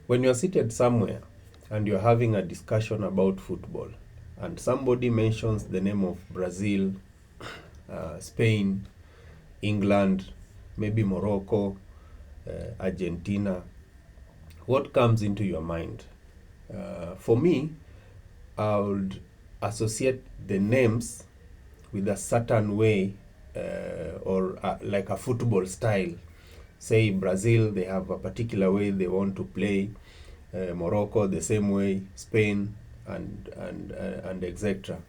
When you're seated somewhere and you're having a discussion about football, and somebody mentions the name of Brazil, Spain, England, maybe Morocco, Argentina, what comes into your mind? For me, I would associate the names with a certain way, or like a football style. Say Brazil, they have a particular way they want to play. Morocco, the same way. Spain, and etc.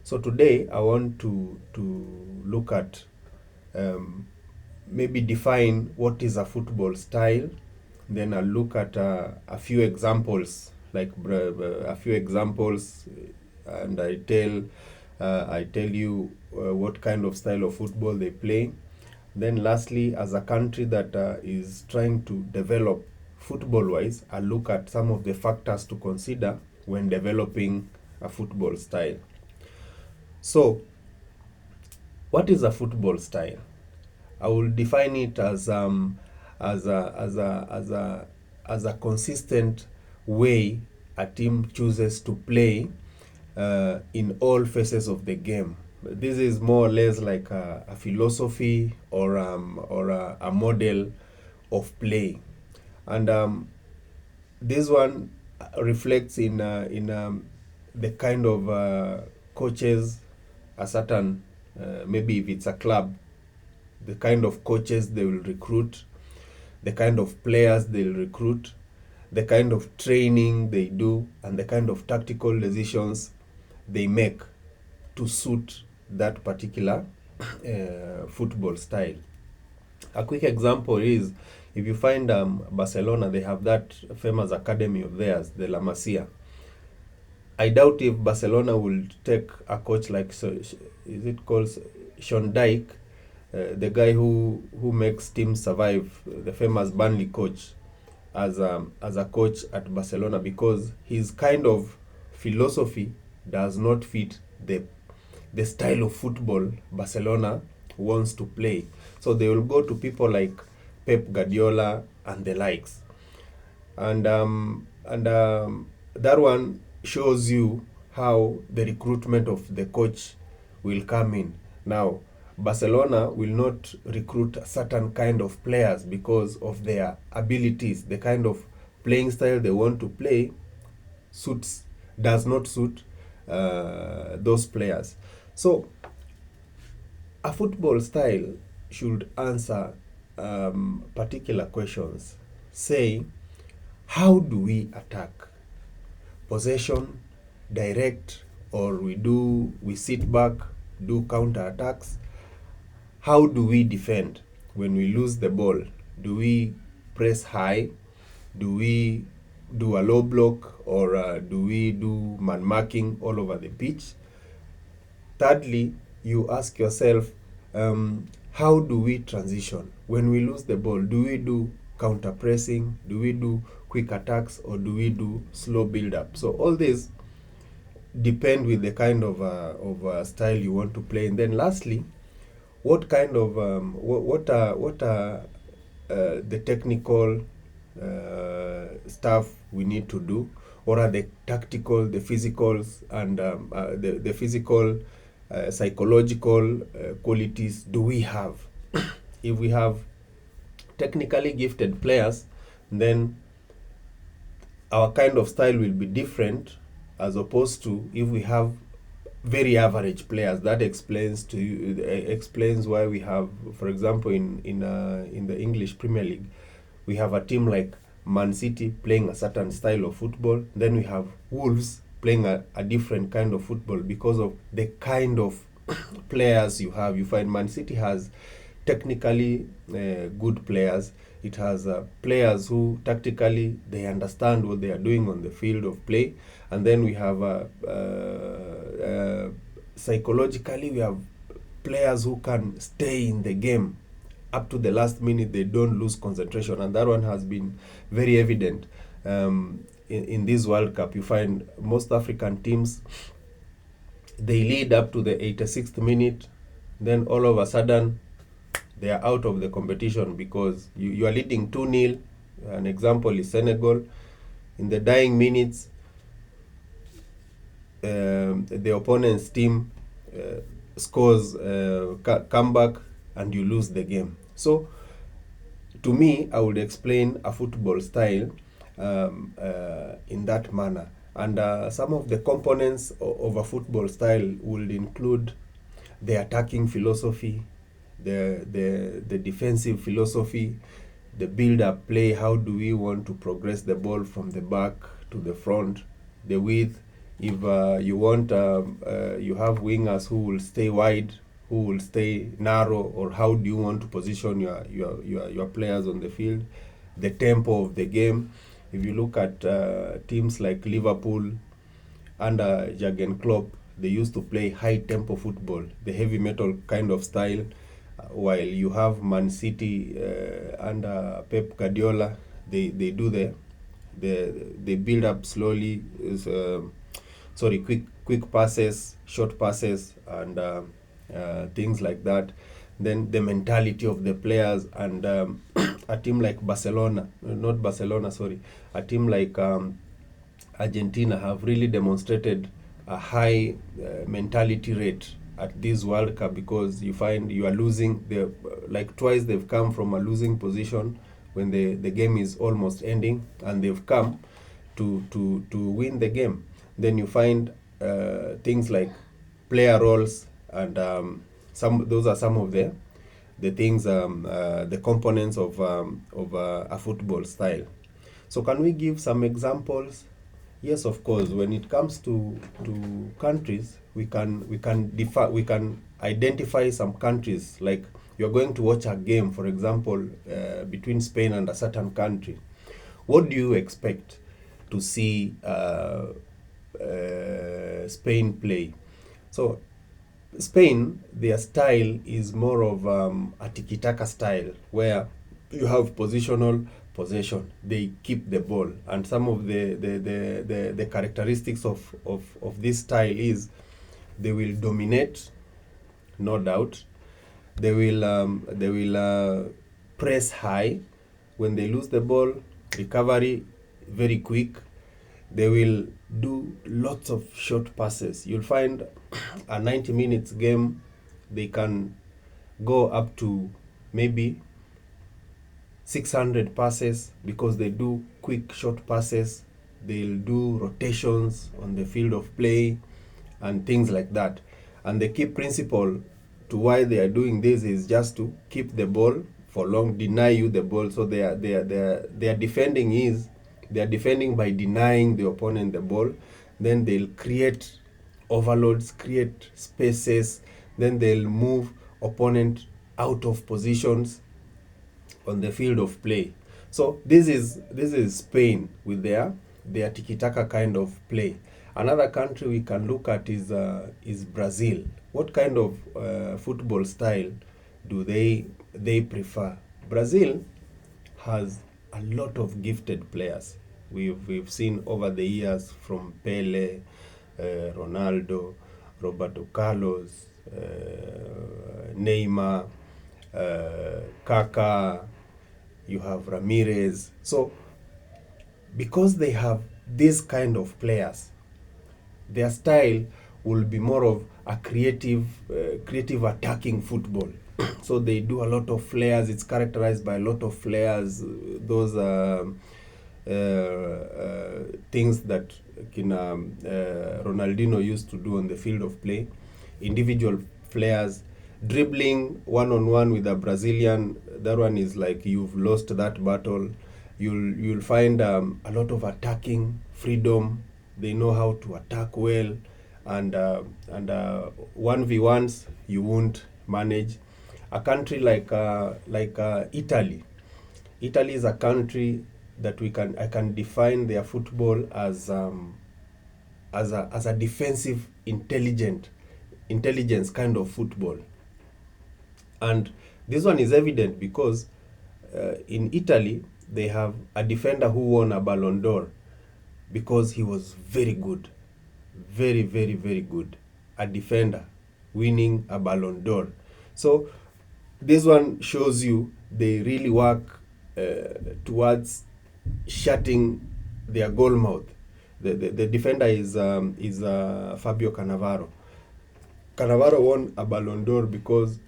So today I want to look at, maybe define what is a football style. Then I'll look at a few examples, like a few examples, and I tell you what kind of style of football they play. Then lastly, as a country that is trying to develop football-wise, I'll look at some of the factors to consider when developing a football style. So, what is a football style? I will define it as a consistent way a team chooses to play in all phases of the game. This is more or less like a philosophy, or a model of play, and this one reflects in the kind of coaches a certain, maybe if it's a club, the kind of coaches they will recruit, the kind of players they'll recruit, the kind of training they do, and the kind of tactical decisions they make to suit that particular football style. A quick example is, if you find Barcelona, they have that famous academy of theirs, the La Masia. I doubt if Barcelona will take a coach like, is it called Sean Dyche, the guy who makes teams survive, the famous Burnley coach, as a coach at Barcelona, because his kind of philosophy does not fit the style of football Barcelona wants to play. So they will go to people like Pep Guardiola and the likes, and that one shows you how the recruitment of the coach will come in. Now, Barcelona will not recruit a certain kind of players because of their abilities. The kind of playing style they want to play does not suit those players. So, a football style should answer particular questions. Say, how do we attack? Possession, direct, or we sit back, do counter attacks? How do we defend when we lose the ball? Do we press high? Do we do a low block, or do we do man marking all over the pitch? Thirdly, you ask yourself, how do we transition? When we lose the ball, do we do counter pressing? Do we do quick attacks, or do we do slow build up? So all this depend with the kind of style you want to play. And then lastly, what kind of what are the technical stuff we need to do? What are the tactical, the physicals, and the physical, psychological qualities do we have? If we have technically gifted players, then our kind of style will be different, as opposed to if we have very average players. That explains why we have, for example, in the English Premier League, we have a team like Man City playing a certain style of football. Then we have Wolves playing a different kind of football because of the kind of players you have. You find Man City has technically good players. It has players who tactically they understand what they are doing on the field of play. And then we have psychologically, we have players who can stay in the game up to the last minute. They don't lose concentration, and that one has been very evident in this World Cup. You find most African teams, they lead up to the 86th minute, then all of a sudden they are out of the competition because you are leading 2-0. An example is Senegal. in the dying minutes, the opponent's team scores comeback, and you lose the game. So to me, I would explain a football style in that manner. And some of the components of a football style will include the attacking philosophy, the defensive philosophy, the build-up play. How do we want to progress the ball from the back to the front, the width. If you want, you have wingers who will stay wide, who will stay narrow, or how do you want to position your players on the field, the tempo of the game. If you look at teams like Liverpool under Jurgen Klopp, they used to play high tempo football, the heavy metal kind of style, while you have Man City under Pep Guardiola, they do they build up slowly, quick passes, short passes, and things like that. Then the mentality of the players, and a team like a team like Argentina have really demonstrated a high mentality rate at this World Cup, because you find you are losing, like twice they've come from a losing position when the game is almost ending, and they've come to win the game. Then you find things like player roles, and those are some of the things, the components of a football style. So can we give some examples? Yes, of course. When it comes to countries, we can identify some countries. Like, you're going to watch a game, for example, between Spain and a certain country. What do you expect to see Spain play? So Spain, their style is more of a tiki-taka style, where you have positional possession. They keep the ball, and some of the characteristics of this style is they will dominate, no doubt. They will press high. When they lose the ball, recovery very quick. They will do lots of short passes. You'll find a 90 minutes game, they can go up to maybe 600 passes, because they do quick short passes. They'll do rotations on the field of play and things like that. And the key principle to why they are doing this is just to keep the ball for long, deny you the ball. So they are defending by denying the opponent the ball. Then they'll create overloads, create spaces. Then they'll move opponent out of positions on the field of play. So this is Spain with their tiki-taka kind of play. Another country we can look at is Brazil. What kind of football style do they prefer? Brazil has a lot of gifted players. We've seen over the years, from Pele, Ronaldo, Roberto Carlos, Neymar, Kaká, you have Ramirez. So because they have this kind of players, their style will be more of a creative attacking football. So they do a lot of flares. It's characterized by a lot of flares. Those things that Ronaldinho used to do on the field of play. Individual flares, dribbling one-on-one with a Brazilian. That one is like you've lost that battle. You'll find a lot of attacking freedom. They know how to attack well, and 1v1s you won't manage. A country like Italy. Italy is a country that I can define their football as a defensive intelligence kind of football. And this one is evident because in Italy they have a defender who won a Ballon d'Or because he was very good, very, very, very good. A defender winning a Ballon d'Or. So this one shows you they really work towards shutting their goal mouth. The defender is Fabio Cannavaro. Cannavaro won a Ballon d'Or because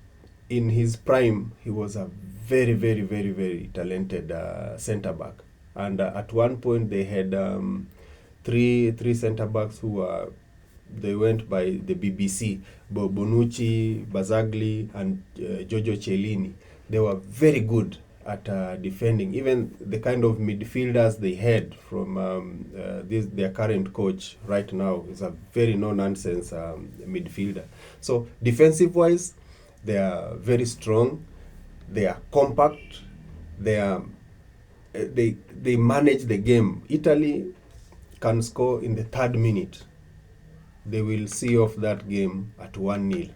in his prime he was a very, very, very, very talented centre back, and at one point they had three centre backs who were, they went by the BBC: Bonucci, Bazzagli, and Giorgio Chiellini. They were very good at defending. Even the kind of midfielders they had from their current coach right now is a very no-nonsense midfielder. So defensive-wise, they are very strong. They are compact. They are they manage the game. Italy can score in the 3rd minute. They will see off that game at 1-0.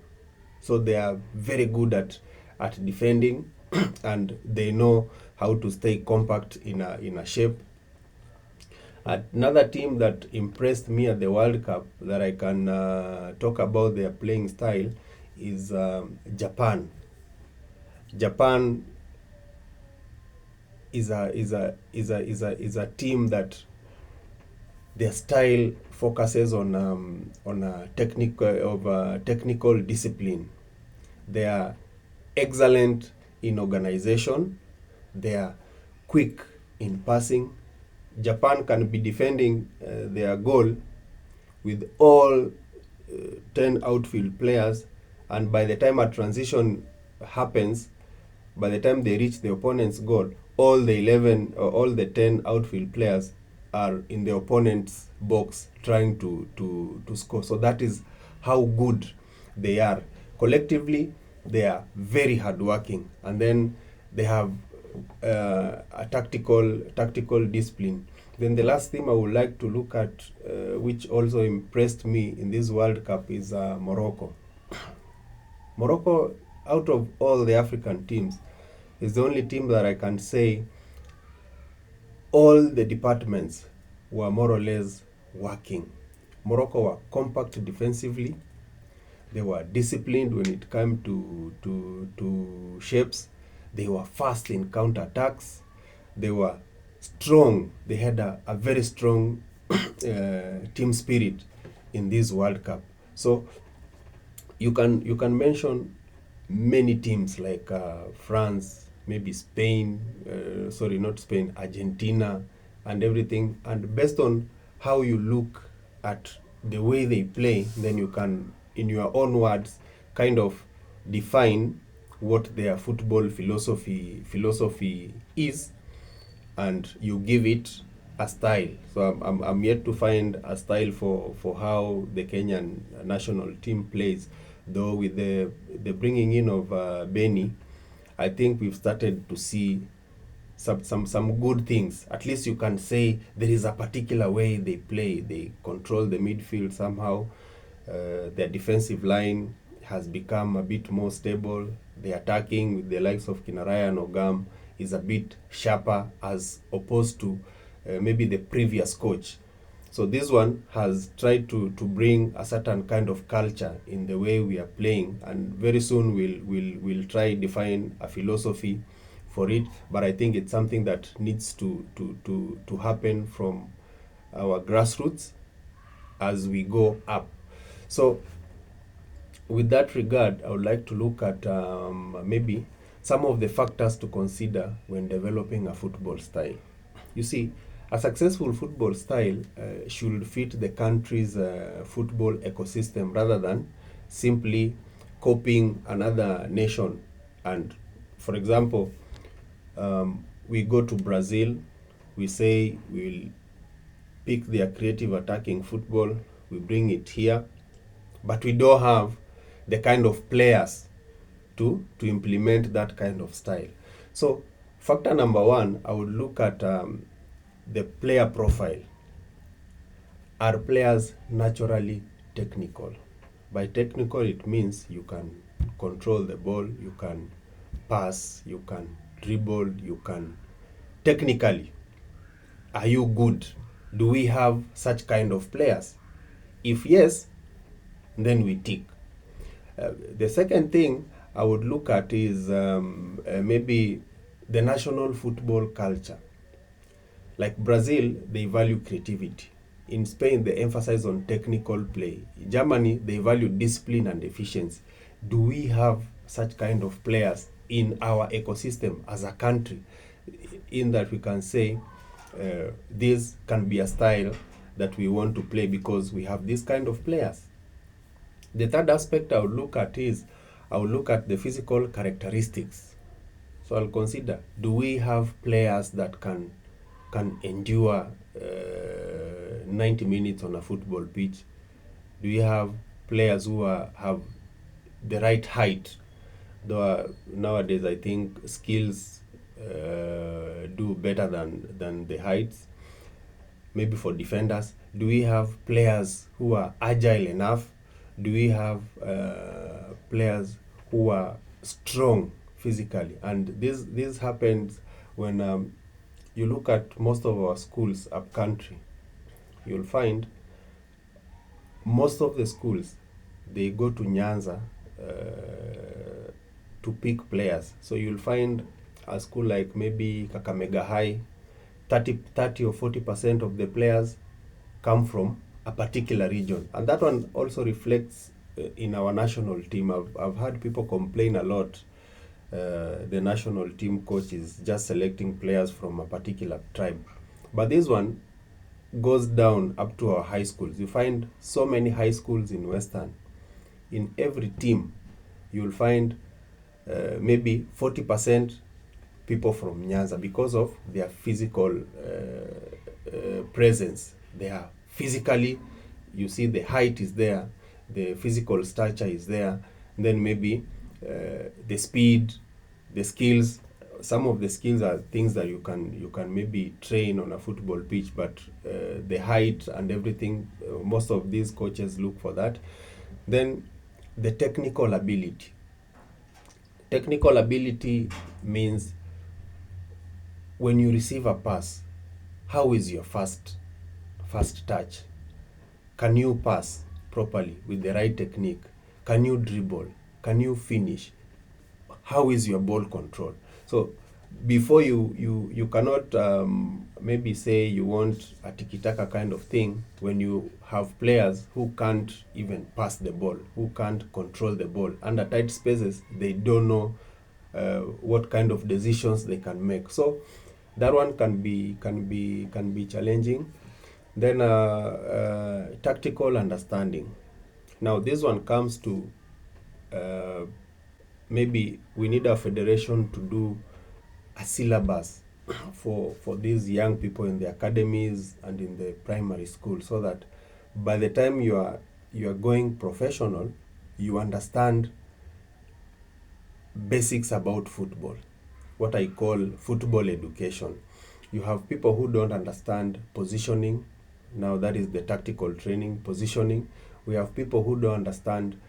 So they are very good at defending, and they know how to stay compact in a shape. Another team that impressed me at the World Cup that I can talk about their playing style is Japan. Japan is a team that their style focuses on technical discipline. They are excellent in organization. They are quick in passing. Japan can be defending their goal with all 10 outfield players, and by the time a transition happens, by the time they reach the opponent's goal, all the 11 or all the 10 outfield players are in the opponent's box trying to score. So that is how good they are. Collectively, they are very hardworking, and then they have a tactical discipline. Then the last thing I would like to look at, which also impressed me in this World Cup, is Morocco. Morocco, out of all the African teams, is the only team that I can say all the departments were more or less working. Morocco were compact defensively. They were disciplined when it came to shapes. They were fast in counterattacks. They were strong. They had a very strong team spirit in this World Cup. So you can mention many teams like France, maybe Spain, not Spain, Argentina, and everything. And based on how you look at the way they play, then you can, in your own words, kind of define what their football philosophy is, and you give it a style. So I'm yet to find a style for how the Kenyan national team plays. Though with the bringing in of Benny, I think we've started to see some good things. At least you can say there is a particular way they play. They control the midfield somehow. Their defensive line has become a bit more stable. The attacking with the likes of Kinaraya and Ogam is a bit sharper as opposed to maybe the previous coach. So this one has tried to bring a certain kind of culture in the way we are playing, and very soon we'll try define a philosophy for it. But I think it's something that needs to happen from our grassroots as we go up. So with that regard, I would like to look at maybe some of the factors to consider when developing a football style. You see, a successful football style should fit the country's football ecosystem rather than simply copying another nation. And for example, we go to Brazil, we say we'll pick their creative attacking football, we bring it here, but we don't have the kind of players to implement that kind of style. So factor number one, I would look at the player profile. Are players naturally technical? By technical, it means you can control the ball, you can pass, you can dribble, you can... Technically, are you good? Do we have such kind of players? If yes, then we tick. The second thing I would look at is maybe the national football culture. Like Brazil, they value creativity. In Spain, they emphasize on technical play. In Germany, they value discipline and efficiency. Do we have such kind of players in our ecosystem as a country, in that we can say this can be a style that we want to play because we have this kind of players? The third aspect I would look at is I will look at the physical characteristics. So I'll consider, do we have players that can endure 90 minutes on a football pitch? Do we have players who have the right height? Though nowadays I think skills do better than the heights. Maybe for defenders, do we have players who are agile enough? Do we have players who are strong physically? And this happens when you look at most of our schools up country. You'll find most of the schools, they go to Nyanza to pick players. So you'll find a school like maybe Kakamega High, 30 or 40% of the players come from a particular region. And that one also reflects in our national team. I've had people complain a lot. The national team coach is just selecting players from a particular tribe. But this one goes down up to our high schools. You find so many high schools in Western. In every team, you'll find maybe 40% people from Nyanza because of their physical presence. They are physically, you see the height is there, the physical stature is there, then maybe the speed, the skills. Some of the skills are things that you can maybe train on a football pitch, but the height and everything, most of these coaches look for that. Then the technical ability. Technical ability means when you receive a pass, how is your first touch? Can you pass properly with the right technique? Can you dribble? Can you finish? How is your ball control? So before you cannot maybe say you want a tiki-taka kind of thing when you have players who can't even pass the ball, who can't control the ball. Under tight spaces, they don't know what kind of decisions they can make. So that one can be challenging. Then tactical understanding. Now this one comes to maybe we need a federation to do a syllabus for these young people in the academies and in the primary school, so that by the time you are going professional, you understand basics about football, what I call football education. You have people who don't understand positioning. Now that is the tactical training, positioning. We have people who don't understand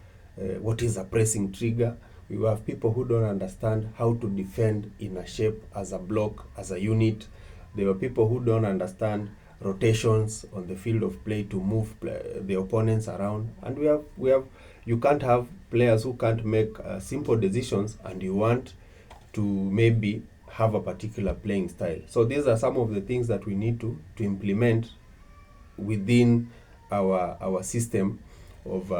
what is a pressing trigger. We have people who don't understand how to defend in a shape, as a block, as a unit. There are people who don't understand rotations on the field of play to move the opponents around. And we have you can't have players who can't make simple decisions, and you want to maybe have a particular playing style. So these are some of the things that we need to implement within our system of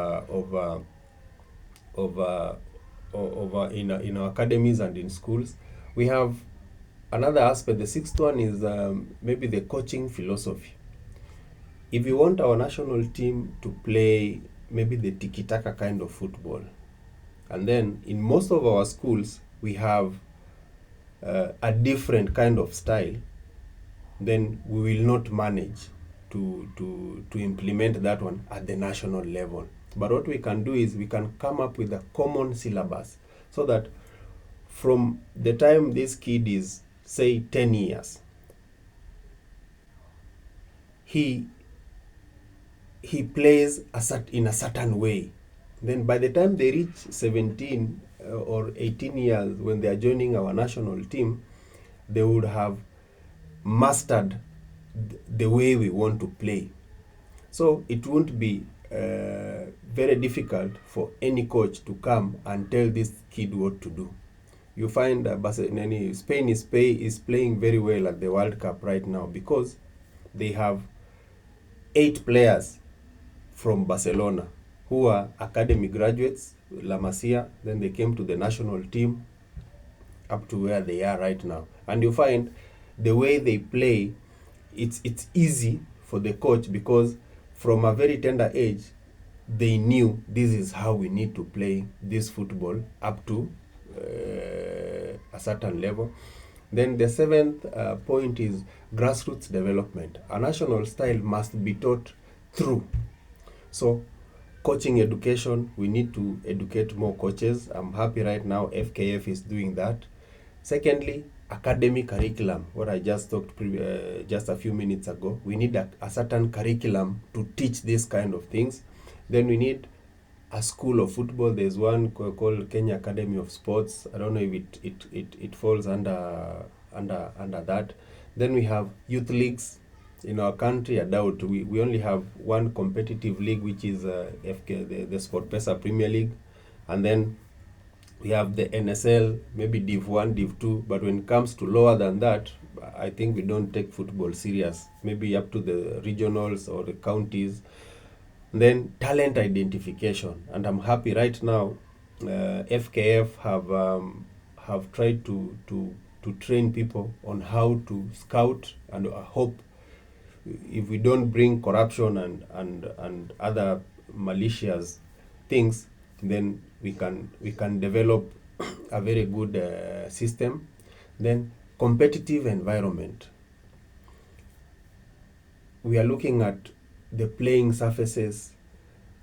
in our academies and in schools. We have another aspect. The sixth one is maybe the coaching philosophy. If you want our national team to play maybe the tiki-taka kind of football, and then in most of our schools we have a different kind of style, then we will not manage to implement that one at the national level. But what we can do is we can come up with a common syllabus, so that from the time this kid is, say, 10 years, he plays in a certain way. Then by the time they reach 17 or 18 years, when they are joining our national team, they would have mastered the way we want to play. So it won't be very difficult for any coach to come and tell this kid what to do. you find Spain is playing very well at the World Cup right now because they have 8 players from Barcelona who are academy graduates, La Masia, then they came to the national team up to where they are right now. And you find the way they play, it's easy for the coach because from a very tender age, they knew this is how we need to play this football up to a certain level. Then the seventh point is grassroots development. A national style must be taught through. So coaching education, we need to educate more coaches. I'm happy right now FKF is doing that. Secondly, academic curriculum, what I just talked just a few minutes ago. We need a certain curriculum to teach this kind of things. Then we need a school of football. There's one called Kenya Academy of Sports. I don't know if it falls under that. Then we have youth leagues. In our country, I doubt we only have one competitive league, which is FK, the SportPesa Premier League, and then we have the NSL, maybe Div 1, Div 2, but when it comes to lower than that, I think we don't take football serious, maybe up to the regionals or the counties. And then talent identification, and I'm happy right now FKF have tried to train people on how to scout, and I hope if we don't bring corruption and other malicious things, then we can develop a very good system. Then competitive environment. We are looking at the playing surfaces,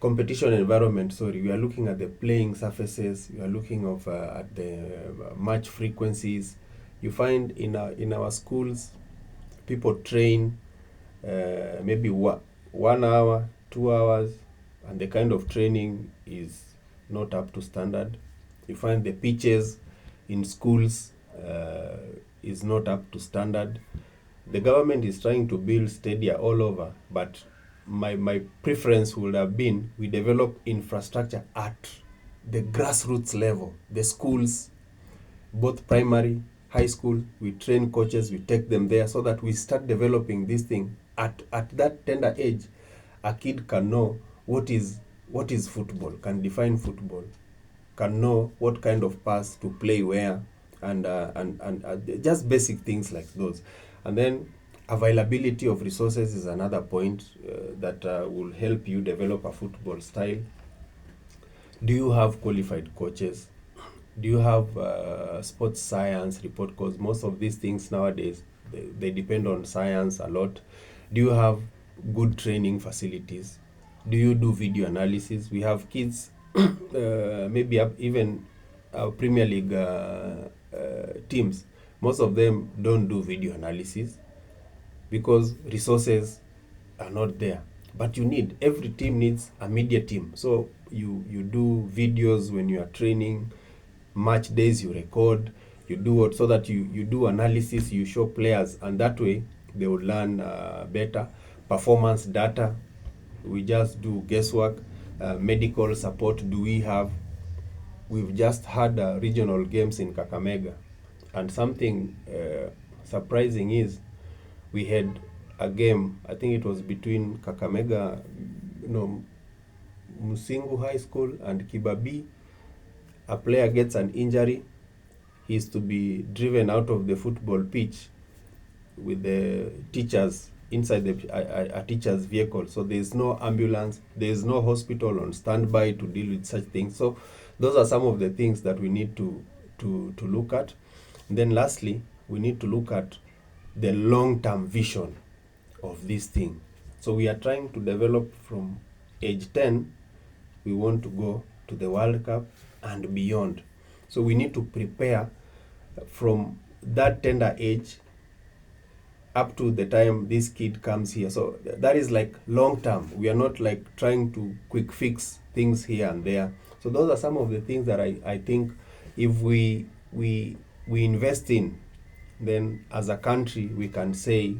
competition environment, sorry. We are looking at the playing surfaces. We are looking at the match frequencies. You find in our schools, people train maybe 1 hour, 2 hours, and the kind of training is not up to standard. You find the pitches in schools is not up to standard. The government is trying to build stadia all over, but my preference would have been we develop infrastructure at the grassroots level, the schools, both primary, high school. We train coaches, we take them there so that we start developing this thing at that tender age. A kid can know what is football, can define football, can know what kind of pass to play where, and just basic things like those. And then availability of resources is another point that will help you develop a football style. Do you have qualified coaches? Do you have sports science report? Because most of these things nowadays, they depend on science a lot. Do you have good training facilities? Do you do video analysis? We have kids, maybe even Premier League teams. Most of them don't do video analysis because resources are not there. But every team needs a media team. So you do videos when you are training, match days you record, you do what, so that you do analysis, you show players, and that way they will learn better. Performance data, we just do guesswork. Medical support, do we have? We've just had regional games in Kakamega, and something surprising is we had a game, I think it was between Kakamega, Musingu High School and Kibabii. A player gets an injury, he is to be driven out of the football pitch with the teachers inside a teacher's vehicle. So there is no ambulance, there is no hospital on standby to deal with such things. So those are some of the things that we need to look at. And then lastly, we need to look at the long-term vision of this thing. So we are trying to develop from age 10, we want to go to the World Cup and beyond. So we need to prepare from that tender age up to the time this kid comes here. So that is like long term. We are not like trying to quick fix things here and there. So those are some of the things that I think if we invest in, then as a country we can say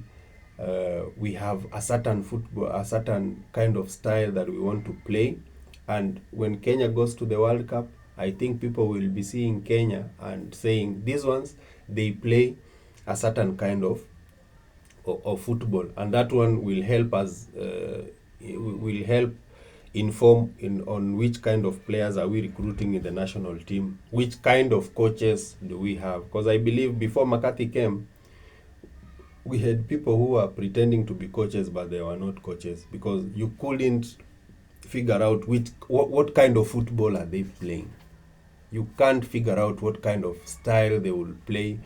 we have a certain football, a certain kind of style that we want to play. And when Kenya goes to the World Cup, I think people will be seeing Kenya and saying these ones, they play a certain kind of football, and that one will help us, will help inform on which kind of players are we recruiting in the national team, which kind of coaches do we have, because I believe before McCarthy came, we had people who were pretending to be coaches but they were not coaches, because you couldn't figure out what kind of football are they playing. You can't figure out what kind of style they will play,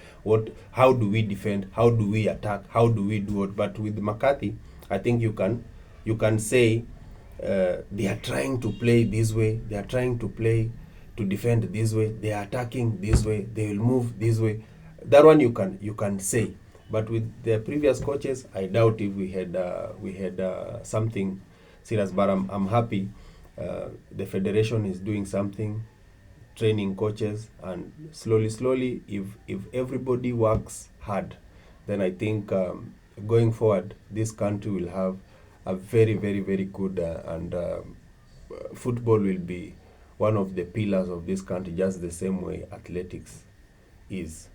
how do we defend, how do we attack, how do we do what. But with McCarthy, I think you can say, they are trying to play this way, they are trying to play to defend this way, they are attacking this way, they will move this way. That one you can say. But with the previous coaches, I doubt if we had something serious. But I'm happy the federation is doing something, training coaches, and slowly, if everybody works hard, then I think, going forward, this country will have a very, very, very good, and football will be one of the pillars of this country, just the same way athletics is.